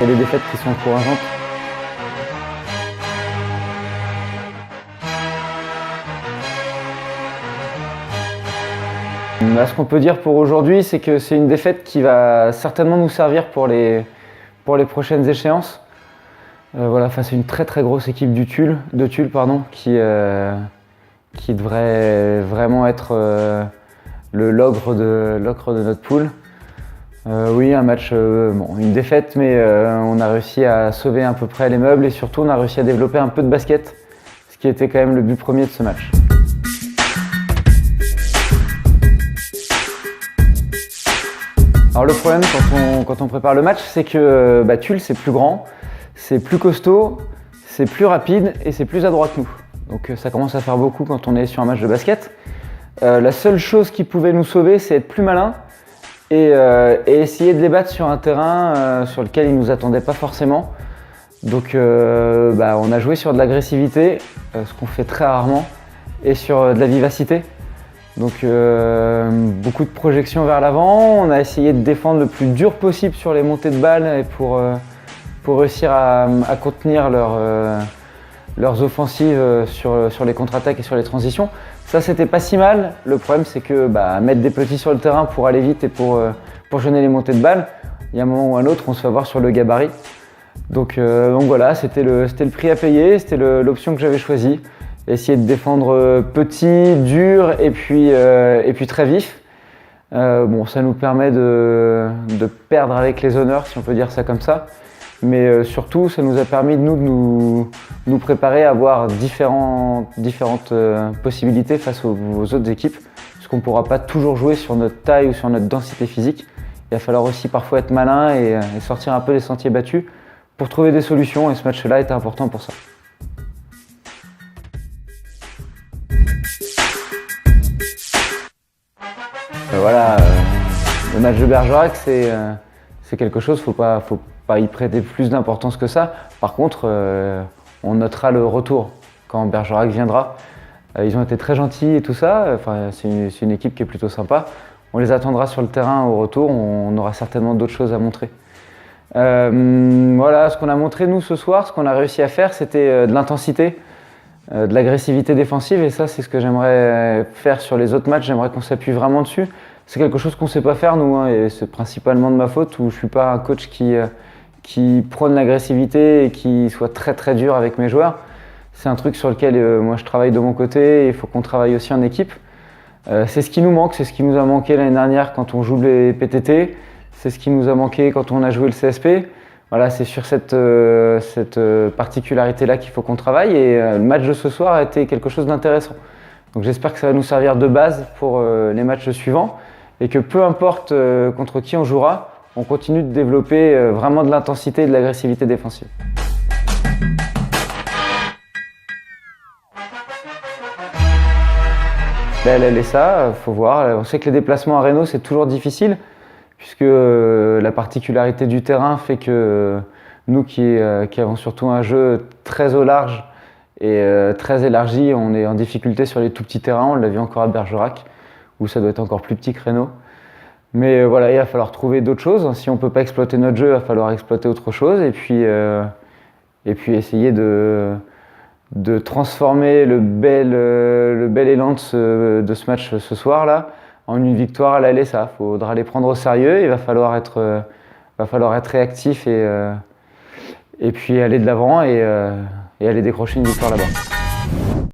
Et les défaites qui sont encourageantes. Ce qu'on peut dire pour aujourd'hui, c'est que c'est une défaite qui va certainement nous servir pour les prochaines échéances. Voilà, face à une très très grosse équipe de Tulle, qui devrait vraiment être l'ogre de notre poule. Oui, un match, une défaite, mais on a réussi à sauver à peu près les meubles et surtout on a réussi à développer un peu de basket, ce qui était quand même le but premier de ce match. Alors le problème quand on prépare le match, c'est que Tulle c'est plus grand, c'est plus costaud, c'est plus rapide et c'est plus adroit que nous. Donc ça commence à faire beaucoup quand on est sur un match de basket. La seule chose qui pouvait nous sauver, c'est être plus malin et essayer de les battre sur un terrain sur lequel ils ne nous attendaient pas forcément. Donc on a joué sur de l'agressivité, ce qu'on fait très rarement, et sur de la vivacité. Donc beaucoup de projections vers l'avant, on a essayé de défendre le plus dur possible sur les montées de balles et pour réussir à contenir leurs offensives sur les contre-attaques et sur les transitions. Ça c'était pas si mal, le problème c'est que mettre des petits sur le terrain pour aller vite et pour gêner les montées de balles, il y a un moment ou un autre on se fait avoir sur le gabarit. Donc voilà, c'était le prix à payer, c'était l'option que j'avais choisie. Essayer de défendre petit, dur et puis très vif. Ça nous permet de perdre avec les honneurs, si on peut dire ça comme ça. Mais surtout, ça nous a permis de nous préparer à avoir différentes possibilités face aux autres équipes. Parce qu'on ne pourra pas toujours jouer sur notre taille ou sur notre densité physique. Il va falloir aussi parfois être malin et sortir un peu des sentiers battus pour trouver des solutions. Et ce match-là était important pour ça. Voilà, le match de Bergerac, c'est quelque chose, faut pas y prêter plus d'importance que ça. Par contre, on notera le retour quand Bergerac viendra. Ils ont été très gentils et tout ça, c'est une équipe qui est plutôt sympa. On les attendra sur le terrain au retour, on aura certainement d'autres choses à montrer. Voilà, ce qu'on a montré nous ce soir, ce qu'on a réussi à faire, c'était de l'intensité, de l'agressivité défensive, et ça c'est ce que j'aimerais faire sur les autres matchs, j'aimerais qu'on s'appuie vraiment dessus. C'est quelque chose qu'on ne sait pas faire nous, et c'est principalement de ma faute, où je ne suis pas un coach qui prône l'agressivité et qui soit très très dur avec mes joueurs. C'est un truc sur lequel moi je travaille de mon côté, et il faut qu'on travaille aussi en équipe. C'est ce qui nous manque, c'est ce qui nous a manqué l'année dernière quand on joue les PTT, c'est ce qui nous a manqué quand on a joué le CSP. Voilà, c'est sur cette particularité-là qu'il faut qu'on travaille, et le match de ce soir a été quelque chose d'intéressant. Donc j'espère que ça va nous servir de base pour les matchs suivants, et que peu importe contre qui on jouera, on continue de développer vraiment de l'intensité et de l'agressivité défensive. Elle est ça, faut voir. On sait que les déplacements à Reno c'est toujours difficile, puisque la particularité du terrain fait que nous qui avons surtout un jeu très au large et très élargi, on est en difficulté sur les tout petits terrains. On l'a vu encore à Bergerac, où ça doit être encore plus petit que Reno. Mais voilà, il va falloir trouver d'autres choses. Si on ne peut pas exploiter notre jeu, il va falloir exploiter autre chose, et puis essayer de transformer le bel élan de ce match ce soir-là en une victoire à l'aller. Ça, faudra les prendre au sérieux, il va falloir être réactif et puis aller de l'avant et aller décrocher une victoire là-bas.